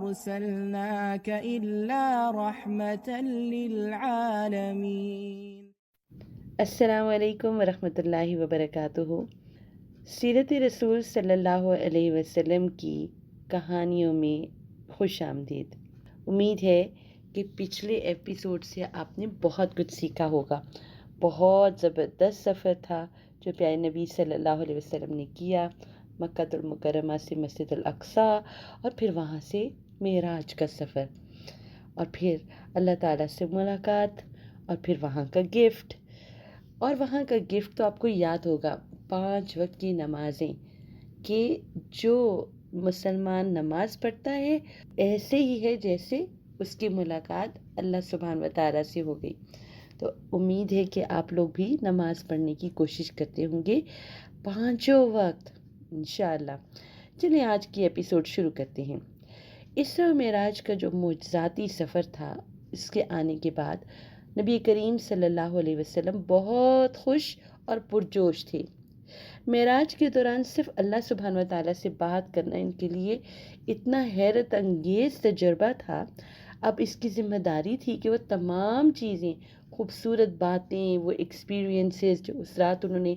أرسلناك إلا رحمة للعالمين۔ السلام علیکم ورحمۃ اللہ وبرکاتہ۔ سیرت رسول صلی اللہ علیہ وسلم کی کہانیوں میں خوش آمدید۔ امید ہے کہ پچھلے ایپیسوڈ سے آپ نے بہت کچھ سیکھا ہوگا۔ بہت زبردست سفر تھا جو پیارے نبی صلی اللہ علیہ وسلم نے کیا، مکہ المکرمہ سے مسجد الاقصیٰ، اور پھر وہاں سے معراج کا سفر، اور پھر اللہ تعالیٰ سے ملاقات، اور پھر وہاں کا گفٹ۔ اور وہاں کا گفٹ تو آپ کو یاد ہوگا، 5 وقت کی نمازیں، کہ جو مسلمان نماز پڑھتا ہے ایسے ہی ہے جیسے اس کی ملاقات اللہ سبحانہ و تعالیٰ سے ہو گئی۔ تو امید ہے کہ آپ لوگ بھی نماز پڑھنے کی کوشش کرتے ہوں گے 5 وقت انشاءاللہ۔ چلیں آج کی ایپیسوڈ شروع کرتے ہیں۔ اسراء و معراج کا جو معجزاتی سفر تھا، اس کے آنے کے بعد نبی کریم صلی اللہ علیہ وسلم بہت خوش اور پرجوش تھے۔ معراج کے دوران صرف اللہ سبحانہ و تعالیٰ سے بات کرنا ان کے لیے اتنا حیرت انگیز تجربہ تھا۔ اب اس کی ذمہ داری تھی کہ وہ تمام چیزیں، خوبصورت باتیں، وہ ایکسپیرینسز جو اس رات انہوں نے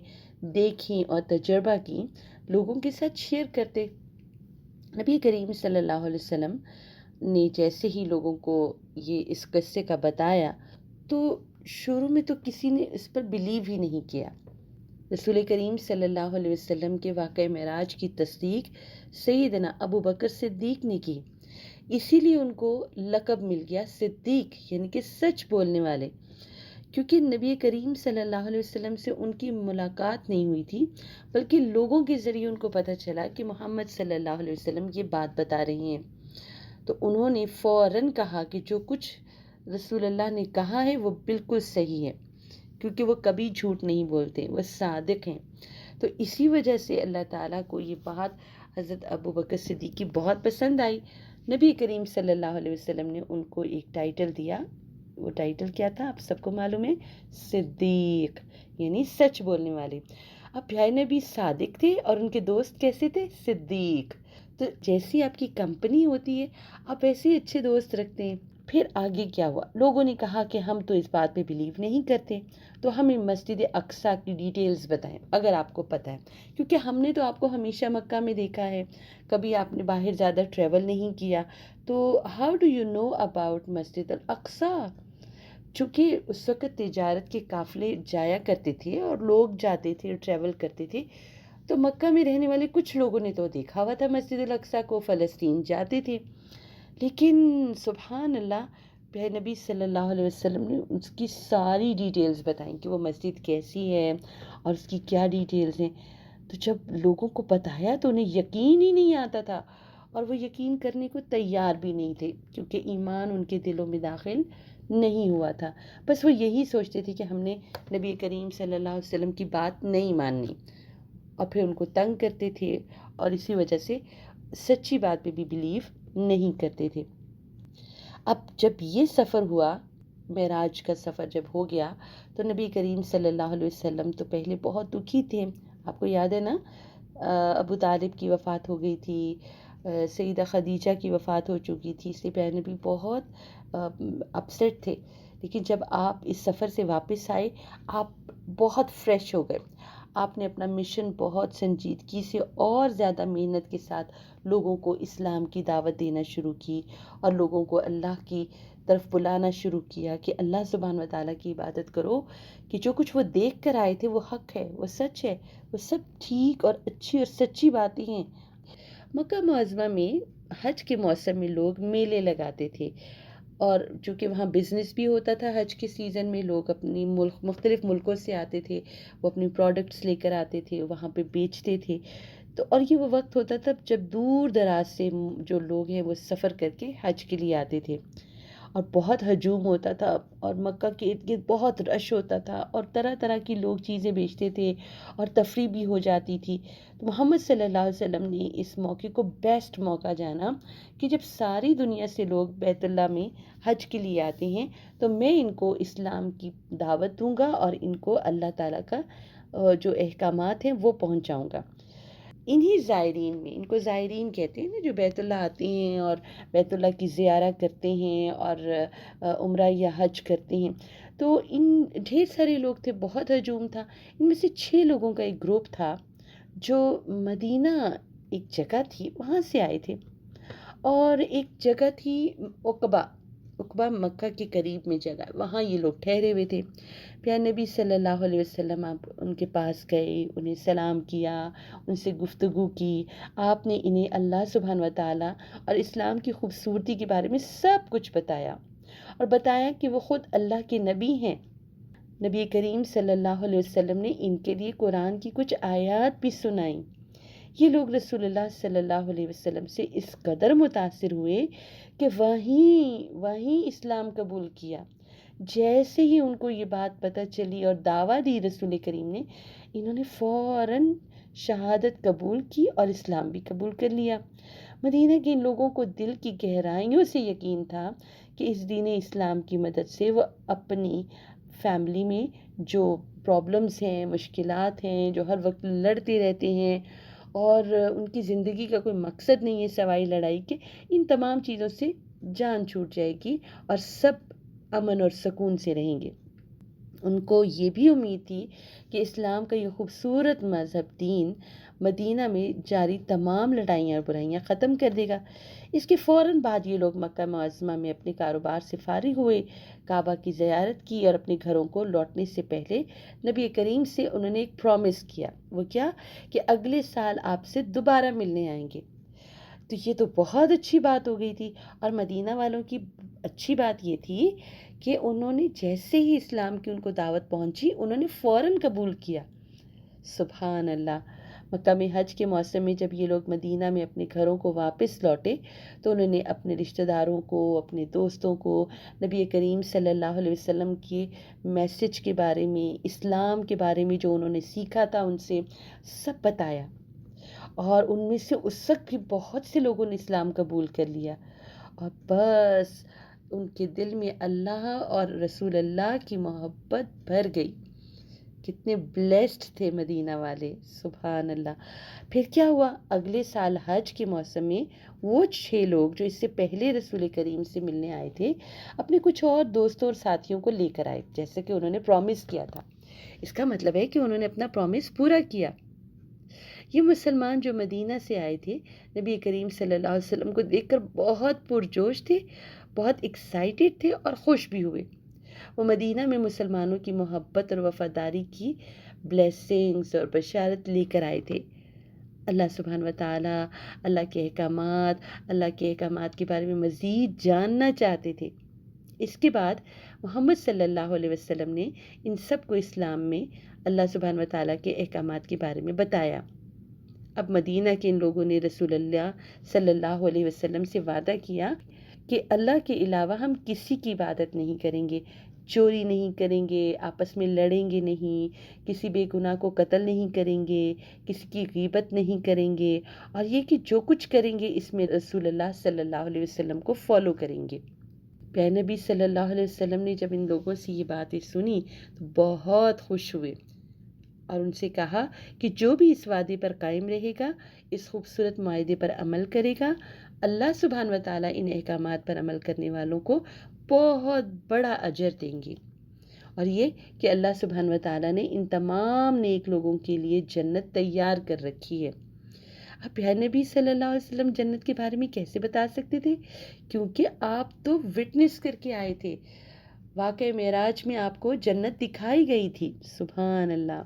دیکھیں اور تجربہ کی، لوگوں کے ساتھ شیئر کرتے۔ نبی کریم صلی اللہ علیہ وسلم نے جیسے ہی لوگوں کو یہ اس قصے کا بتایا تو شروع میں تو کسی نے اس پر بلیو ہی نہیں کیا۔ رسول کریم صلی اللہ علیہ وسلم کے واقعہ معراج کی تصدیق سیدنا ابو بکر صدیق نے کی، اسی لیے ان کو لقب مل گیا صدیق، یعنی کہ سچ بولنے والے، کیونکہ نبی کریم صلی اللہ علیہ وسلم سے ان کی ملاقات نہیں ہوئی تھی، بلکہ لوگوں کے ذریعے ان کو پتہ چلا کہ محمد صلی اللہ علیہ وسلم یہ بات بتا رہے ہیں۔ تو انہوں نے فوراً کہا کہ جو کچھ رسول اللہ نے کہا ہے وہ بالکل صحیح ہے، کیونکہ وہ کبھی جھوٹ نہیں بولتے، وہ صادق ہیں۔ تو اسی وجہ سے اللہ تعالیٰ کو یہ بات حضرت ابو بکر صدیق کی بہت پسند آئی۔ نبی کریم صلی اللہ علیہ وسلم نے ان کو ایک ٹائٹل دیا۔ وہ ٹائٹل کیا تھا آپ سب کو معلوم ہے، صدیق، یعنی سچ بولنے والے۔ اب پیارے نبی صادق تھے اور ان کے دوست کیسے تھے؟ صدیق۔ تو جیسی آپ کی کمپنی ہوتی ہے آپ ایسے ہی اچھے دوست رکھتے ہیں۔ پھر آگے کیا ہوا؟ لوگوں نے کہا کہ ہم تو اس بات پہ بلیو نہیں کرتے، تو ہمیں مسجد اقصیٰ کی ڈیٹیلز بتائیں اگر آپ کو پتہ ہے، کیونکہ ہم نے تو آپ کو ہمیشہ مکہ میں دیکھا ہے، کبھی آپ نے باہر زیادہ ٹریول نہیں کیا، تو how do you know about مسجد الاقصیٰ؟ چونکہ اس وقت تجارت کے قافلے جایا کرتے تھے اور لوگ جاتے تھے، ٹریول کرتے تھے، تو مکہ میں رہنے والے کچھ لوگوں نے تو دیکھا ہوا تھا مسجد الاقصیٰ کو، فلسطین جاتے تھے، لیکن سبحان اللہ پیارے نبی صلی اللہ علیہ وسلم نے اس کی ساری ڈیٹیلز بتائیں کہ وہ مسجد کیسی ہے اور اس کی کیا ڈیٹیلز ہیں۔ تو جب لوگوں کو بتایا تو انہیں یقین ہی نہیں آتا تھا، اور وہ یقین کرنے کو تیار بھی نہیں تھے، کیونکہ ایمان ان کے دلوں میں داخل نہیں ہوا تھا۔ بس وہ یہی سوچتے تھے کہ ہم نے نبی کریم صلی اللہ علیہ وسلم کی بات نہیں ماننی، اور پھر ان کو تنگ کرتے تھے، اور اسی وجہ سے سچی بات پہ بھی بلیو نہیں کرتے تھے۔ اب جب یہ سفر ہوا، معراج کا سفر جب ہو گیا، تو نبی کریم صلی اللہ علیہ وسلم تو پہلے بہت دکھی تھے۔ آپ کو یاد ہے نا، ابو طالب کی وفات ہو گئی تھی، سیدہ خدیجہ کی وفات ہو چکی تھی، اس لیے پیارے نبی بہت اپسیٹ تھے۔ لیکن جب آپ اس سفر سے واپس آئے آپ بہت فریش ہو گئے، آپ نے اپنا مشن بہت سنجیدگی سے اور زیادہ محنت کے ساتھ لوگوں کو اسلام کی دعوت دینا شروع کی، اور لوگوں کو اللہ کی طرف بلانا شروع کیا کہ اللہ سبحانہ و تعالیٰ کی عبادت کرو، کہ جو کچھ وہ دیکھ کر آئے تھے وہ حق ہے، وہ سچ ہے، وہ سب ٹھیک اور اچھی اور سچی باتیں ہیں۔ مکہ معظمہ میں حج کے موسم میں لوگ میلے لگاتے تھے، اور چونکہ وہاں بزنس بھی ہوتا تھا، حج کے سیزن میں لوگ اپنی مختلف ملکوں سے آتے تھے، وہ اپنی پروڈکٹس لے کر آتے تھے، وہاں پہ بیچتے تھے۔ تو اور یہ وہ وقت ہوتا تھا جب دور دراز سے جو لوگ ہیں وہ سفر کر کے حج کے لیے آتے تھے، اور بہت ہجوم ہوتا تھا، اور مکہ کے ارد گرد بہت رش ہوتا تھا، اور طرح طرح کی لوگ چیزیں بیچتے تھے، اور تفریح بھی ہو جاتی تھی۔ تو محمد صلی اللہ علیہ وسلم نے اس موقع کو بیسٹ موقع جانا کہ جب ساری دنیا سے لوگ بیت اللہ میں حج کے لیے آتے ہیں تو میں ان کو اسلام کی دعوت دوں گا، اور ان کو اللہ تعالیٰ کا جو احکامات ہیں وہ پہنچاؤں گا۔ انہی زائرین میں، ان کو زائرین کہتے ہیں نا، جو بیت اللہ آتے ہیں اور بیت اللہ کی زیارت کرتے ہیں اور عمرہ یا حج کرتے ہیں، تو ان ڈھیر سارے لوگ تھے، بہت ہجوم تھا۔ ان میں سے 6 لوگوں کا ایک گروپ تھا جو مدینہ ایک جگہ تھی وہاں سے آئے تھے، اور ایک جگہ تھی عقبہ، عقبہ مکہ کے قریب میں جگہ، وہاں یہ لوگ ٹھہرے ہوئے تھے۔ پیارے نبی صلی اللہ علیہ وسلم آپ ان کے پاس گئے، انہیں سلام کیا، ان سے گفتگو کی، آپ نے انہیں اللہ سبحانہ و تعالیٰ اور اسلام کی خوبصورتی کے بارے میں سب کچھ بتایا، اور بتایا کہ وہ خود اللہ کے نبی ہیں۔ نبی کریم صلی اللہ علیہ وسلم نے ان کے لیے قرآن کی کچھ آیات بھی سنائیں۔ یہ لوگ رسول اللہ صلی اللہ علیہ وسلم سے اس قدر متاثر ہوئے کہ وہیں اسلام قبول کیا۔ جیسے ہی ان کو یہ بات پتہ چلی اور دعویٰ دی رسول کریم نے، انہوں نے فوراً شہادت قبول کی اور اسلام بھی قبول کر لیا۔ مدینہ کے ان لوگوں کو دل کی گہرائیوں سے یقین تھا کہ اس دین اسلام کی مدد سے وہ اپنی فیملی میں جو پرابلمز ہیں، مشکلات ہیں، جو ہر وقت لڑتے رہتے ہیں اور ان کی زندگی کا کوئی مقصد نہیں ہے سوائے لڑائی کے، ان تمام چیزوں سے جان چھوٹ جائے گی اور سب امن اور سکون سے رہیں گے۔ ان کو یہ بھی امید تھی کہ اسلام کا یہ خوبصورت مذہب دین مدینہ میں جاری تمام لڑائیاں اور برائیاں ختم کر دے گا۔ اس کے فوراً بعد یہ لوگ مکہ معظمہ میں اپنے کاروبار سے فارغ ہوئے، کعبہ کی زیارت کی، اور اپنے گھروں کو لوٹنے سے پہلے نبی کریم سے انہوں نے ایک پرومس کیا۔ وہ کیا؟ کہ اگلے سال آپ سے دوبارہ ملنے آئیں گے۔ تو یہ تو بہت اچھی بات ہو گئی تھی، اور مدینہ والوں کی اچھی بات یہ تھی کہ انہوں نے جیسے ہی اسلام کی ان کو دعوت پہنچی، انہوں نے فوراً قبول کیا۔ سبحان اللہ۔ مکہ میں حج کے موسم میں جب یہ لوگ مدینہ میں اپنے گھروں کو واپس لوٹے تو انہوں نے اپنے رشتہ داروں کو، اپنے دوستوں کو نبی کریم صلی اللہ علیہ وسلم کے میسج کے بارے میں، اسلام کے بارے میں جو انہوں نے سیکھا تھا ان سے سب بتایا، اور ان میں سے اس وقت بھی بہت سے لوگوں نے اسلام قبول کر لیا، اور بس ان کے دل میں اللہ اور رسول اللہ کی محبت بھر گئی۔ کتنے بلیسڈ تھے مدینہ والے، سبحان اللہ۔ پھر کیا ہوا؟ اگلے سال حج کے موسم میں وہ 6 لوگ جو اس سے پہلے رسول کریم سے ملنے آئے تھے، اپنے کچھ اور دوستوں اور ساتھیوں کو لے کر آئے، جیسے کہ انہوں نے پرومس کیا تھا۔ اس کا مطلب ہے کہ انہوں نے اپنا پرومس پورا کیا۔ یہ مسلمان جو مدینہ سے آئے تھے، نبی کریم صلی اللہ علیہ وسلم کو دیکھ کر بہت پرجوش تھے، بہت ایکسائٹیڈ تھے اور خوش بھی ہوئے۔ وہ مدینہ میں مسلمانوں کی محبت اور وفاداری کی بلیسنگز اور بشارت لے کر آئے تھے۔ اللہ سبحانہ و تعالیٰ، اللہ کے احکامات کے بارے میں مزید جاننا چاہتے تھے۔ اس کے بعد محمد صلی اللہ علیہ وسلم نے ان سب کو اسلام میں اللہ سبحانہ و تعالیٰ کے احکامات کے بارے میں بتایا۔ اب مدینہ کے ان لوگوں نے رسول اللہ صلی اللہ علیہ وسلم سے وعدہ کیا کہ اللہ کے علاوہ ہم کسی کی عبادت نہیں کریں گے، چوری نہیں کریں گے، آپس میں لڑیں گے نہیں، کسی بے گناہ کو قتل نہیں کریں گے، کسی کی غیبت نہیں کریں گے، اور یہ کہ جو کچھ کریں گے اس میں رسول اللہ صلی اللہ علیہ وسلم کو فالو کریں گے۔ پیارے نبی صلی اللہ علیہ وسلم نے جب ان لوگوں سے یہ باتیں سنی تو بہت خوش ہوئے، اور ان سے کہا کہ جو بھی اس وعدے پر قائم رہے گا، اس خوبصورت معاہدے پر عمل کرے گا، اللہ سبحانہ و تعالیٰ ان احکامات پر عمل کرنے والوں کو بہت بڑا اجر دیں گے، اور یہ کہ اللہ سبحانہ و تعالیٰ نے ان تمام نیک لوگوں کے لیے جنت تیار کر رکھی ہے۔ اب پیارے نبی صلی اللہ علیہ وسلم جنت کے بارے میں کیسے بتا سکتے تھے؟ کیونکہ آپ تو وٹنس کر کے آئے تھے، واقعہ معراج میں آپ کو جنت دکھائی گئی تھی، سبحان اللہ۔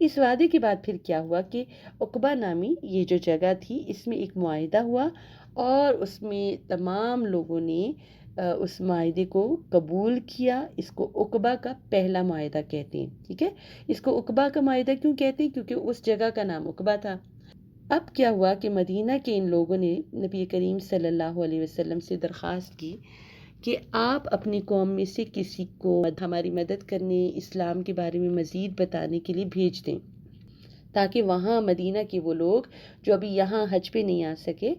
اس وعدے کے بعد پھر کیا ہوا کہ عقبہ نامی یہ جو جگہ تھی، اس میں ایک معاہدہ ہوا، اور اس میں تمام لوگوں نے اس معاہدے کو قبول کیا۔ اس کو عقبہ کا پہلا معاہدہ کہتے ہیں، ٹھیک ہے؟ اس کو عقبہ کا معاہدہ کیوں کہتے ہیں؟ کیونکہ اس جگہ کا نام عقبہ تھا۔ اب کیا ہوا کہ مدینہ کے ان لوگوں نے نبی کریم صلی اللہ علیہ وسلم سے درخواست کی کہ آپ اپنی قوم میں سے کسی کو ہماری مدد کرنے، اسلام کے بارے میں مزید بتانے کے لیے بھیج دیں، تاکہ وہاں مدینہ کے وہ لوگ جو ابھی یہاں حج پہ نہیں آ سکے،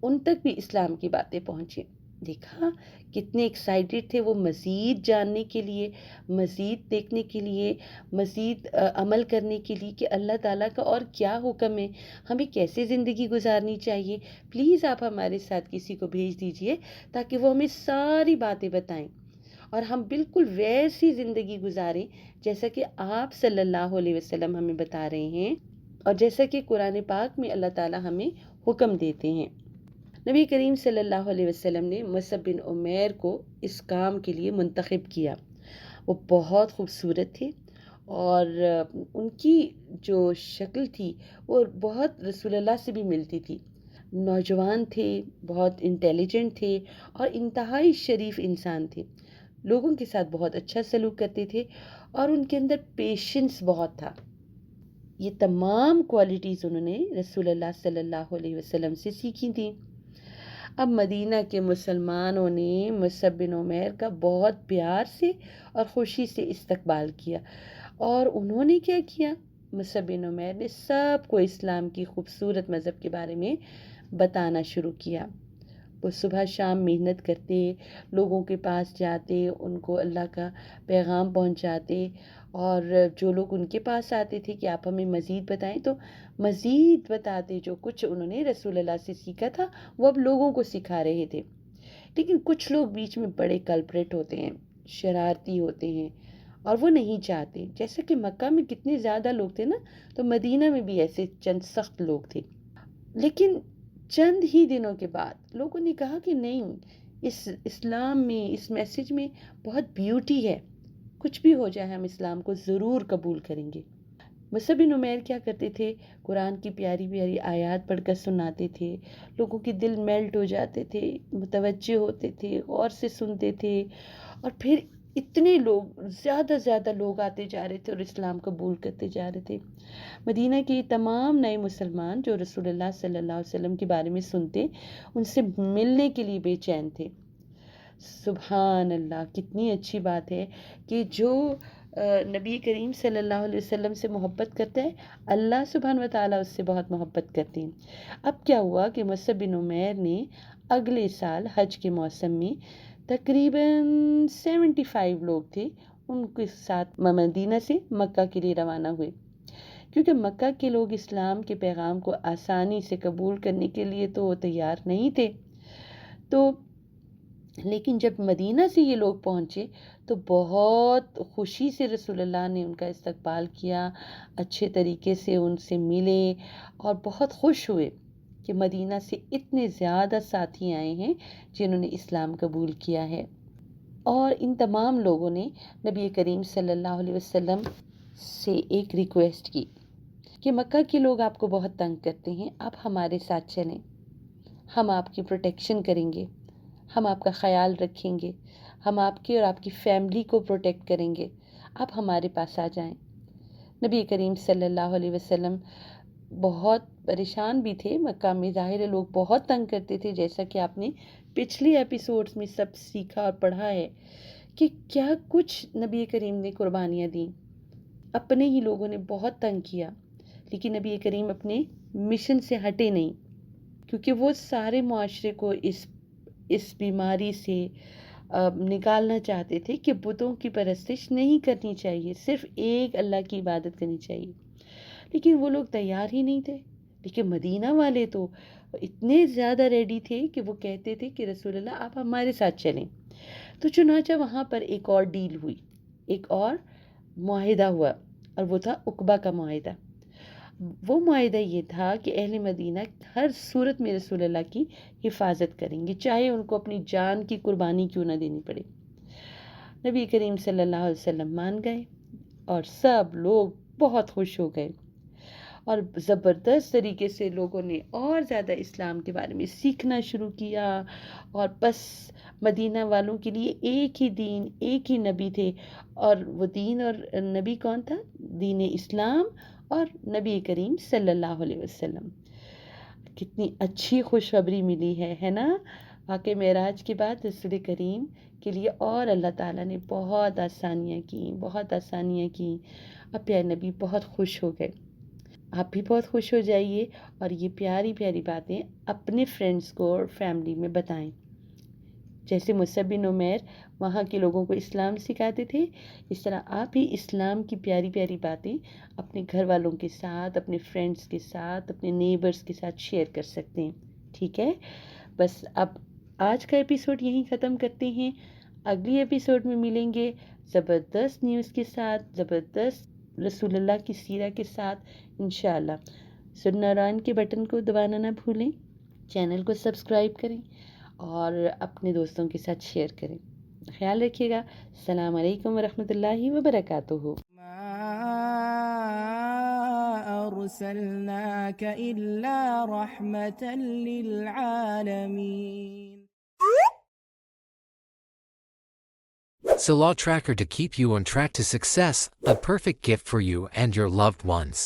ان تک بھی اسلام کی باتیں پہنچیں۔ دیکھا کتنے ایکسائٹیڈ تھے وہ مزید جاننے کے لیے، مزید دیکھنے کے لیے، مزید عمل کرنے کے لیے کہ اللہ تعالیٰ کا اور کیا حکم ہے، ہمیں کیسے زندگی گزارنی چاہیے۔ پلیز آپ ہمارے ساتھ کسی کو بھیج دیجئے تاکہ وہ ہمیں ساری باتیں بتائیں اور ہم بالکل ویسی زندگی گزاریں جیسا کہ آپ صلی اللہ علیہ وسلم ہمیں بتا رہے ہیں اور جیسا کہ قرآن پاک میں اللہ تعالیٰ ہمیں حکم دیتے ہیں۔ نبی کریم صلی اللہ علیہ وسلم نے مصعب بن عمیر کو اس کام کے لیے منتخب کیا۔ وہ بہت خوبصورت تھے اور ان کی جو شکل تھی وہ بہت رسول اللہ سے بھی ملتی تھی۔ نوجوان تھے، بہت انٹیلیجنٹ تھے اور انتہائی شریف انسان تھے، لوگوں کے ساتھ بہت اچھا سلوک کرتے تھے اور ان کے اندر پیشنس بہت تھا۔ یہ تمام کوالٹیز انہوں نے رسول اللہ صلی اللہ علیہ وسلم سے سیکھی تھیں۔ اب مدینہ کے مسلمانوں نے مصعب بن عمیر کا بہت پیار سے اور خوشی سے استقبال کیا اور انہوں نے کیا کیا؟ مصعب بن عمیر نے سب کو اسلام کی خوبصورت مذہب کے بارے میں بتانا شروع کیا۔ وہ صبح شام محنت کرتے، لوگوں کے پاس جاتے، ان کو اللہ کا پیغام پہنچاتے اور جو لوگ ان کے پاس آتے تھے کہ آپ ہمیں مزید بتائیں تو مزید بتاتے، جو کچھ انہوں نے رسول اللہ سے سیکھا تھا وہ اب لوگوں کو سکھا رہے تھے۔ لیکن کچھ لوگ بیچ میں بڑے کلپریٹ ہوتے ہیں، شرارتی ہوتے ہیں اور وہ نہیں چاہتے، جیسے کہ مکہ میں کتنے زیادہ لوگ تھے نا، تو مدینہ میں بھی ایسے چند سخت لوگ تھے۔ لیکن چند ہی دنوں کے بعد لوگوں نے کہا کہ نہیں، اس اسلام میں، اس میسج میں بہت بیوٹی ہے، کچھ بھی ہو جائے ہم اسلام کو ضرور قبول کریں گے۔ مصعب بن عمیر کیا کرتے تھے؟ قرآن کی پیاری پیاری آیات پڑھ کر سناتے تھے، لوگوں کے دل میلٹ ہو جاتے تھے، متوجہ ہوتے تھے، غور سے سنتے تھے اور پھر اتنے لوگ، زیادہ زیادہ لوگ آتے جا رہے تھے اور اسلام قبول کرتے جا رہے تھے۔ مدینہ کے تمام نئے مسلمان جو رسول اللہ صلی اللہ علیہ وسلم کے بارے میں سنتے، ان سے ملنے کے لیے بے چین تھے۔ سبحان اللہ، کتنی اچھی بات ہے کہ جو نبی کریم صلی اللہ علیہ وسلم سے محبت کرتا ہے، اللہ سبحانہ و تعالیٰ اس سے بہت محبت کرتے ہیں۔ اب کیا ہوا کہ مصعب بن عمیر نے اگلے سال حج کے موسم میں تقریباً 75 لوگ تھے، ان کے ساتھ مدینہ سے مکہ کے لیے روانہ ہوئے، کیونکہ مکہ کے لوگ اسلام کے پیغام کو آسانی سے قبول کرنے کے لیے تو تیار نہیں تھے۔ تو لیکن جب مدینہ سے یہ لوگ پہنچے تو بہت خوشی سے رسول اللہ نے ان کا استقبال کیا، اچھے طریقے سے ان سے ملے اور بہت خوش ہوئے کہ مدینہ سے اتنے زیادہ ساتھی آئے ہیں جنہوں نے اسلام قبول کیا ہے۔ اور ان تمام لوگوں نے نبی کریم صلی اللہ علیہ وسلم سے ایک ریکویسٹ کی کہ مکہ کے لوگ آپ کو بہت تنگ کرتے ہیں، آپ ہمارے ساتھ چلیں، ہم آپ کی پروٹیکشن کریں گے، ہم آپ کا خیال رکھیں گے، ہم آپ کی اور آپ کی فیملی کو پروٹیکٹ کریں گے، آپ ہمارے پاس آ جائیں۔ نبی کریم صلی اللہ علیہ وسلم بہت پریشان بھی تھے، مکہ میں ظاہر ہے لوگ بہت تنگ کرتے تھے، جیسا کہ آپ نے پچھلی ایپیسوڈز میں سب سیکھا اور پڑھا ہے کہ کیا کچھ نبی کریم نے قربانیاں دیں، اپنے ہی لوگوں نے بہت تنگ کیا، لیکن نبی کریم اپنے مشن سے ہٹے نہیں، کیونکہ وہ سارے معاشرے کو اس بیماری سے نکالنا چاہتے تھے کہ بتوں کی پرستش نہیں کرنی چاہیے، صرف ایک اللہ کی عبادت کرنی چاہیے۔ لیکن وہ لوگ تیار ہی نہیں تھے۔ لیکن مدینہ والے تو اتنے زیادہ ریڈی تھے کہ وہ کہتے تھے کہ رسول اللہ آپ ہمارے ساتھ چلیں۔ تو چنانچہ وہاں پر ایک اور ڈیل ہوئی، ایک اور معاہدہ ہوا، اور وہ تھا عقبہ کا معاہدہ۔ وہ معاہدہ یہ تھا کہ اہل مدینہ ہر صورت میں رسول اللہ کی حفاظت کریں گے، چاہے ان کو اپنی جان کی قربانی کیوں نہ دینی پڑے۔ نبی کریم صلی اللہ علیہ وسلم مان گئے اور سب لوگ بہت خوش ہو گئے، اور زبردست طریقے سے لوگوں نے اور زیادہ اسلام کے بارے میں سیکھنا شروع کیا، اور بس مدینہ والوں کے لیے ایک ہی دین، ایک ہی نبی تھے، اور وہ دین اور نبی کون تھا؟ دین اسلام اور نبی کریم صلی اللہ علیہ وسلم۔ کتنی اچھی خوشخبری ملی ہے نا؟ واقعی معراج کے بعد رسول کریم کے لیے اور اللہ تعالیٰ نے بہت آسانیاں کیں، بہت آسانیاں کیں، اور پیارے نبی بہت خوش ہو گئے۔ آپ بھی بہت خوش ہو جائیے اور یہ پیاری پیاری باتیں اپنے فرینڈز کو اور فیملی میں بتائیں۔ جیسے مصعب بن عمیر وہاں کے لوگوں کو اسلام سکھاتے تھے، اس طرح آپ بھی اسلام کی پیاری پیاری باتیں اپنے گھر والوں کے ساتھ، اپنے فرینڈس کے ساتھ، اپنے نیبرز کے ساتھ شیئر کر سکتے ہیں. ٹھیک ہے، بس اب آج کا ایپیسوڈ یہیں ختم کرتے ہیں. اگلی ایپیسوڈ میں ملیں گے زبردست نیوز کے ساتھ، زبردست رسول اللہ کی سیرہ کے ساتھ انشاءاللہ. سناران کے بٹن کو دبانا نہ بھولیں، چینل کو سبسکرائب کریں اور اپنے دوستوں کے ساتھ شیئر کریں. خیال رکھیے گا. السلام علیکم ورحمۃ اللہ وبرکاتہ. أرسلناك إلا رحمة للعالمين. Salah Tracker to keep you on track to success, a perfect gift for you and your loved ones.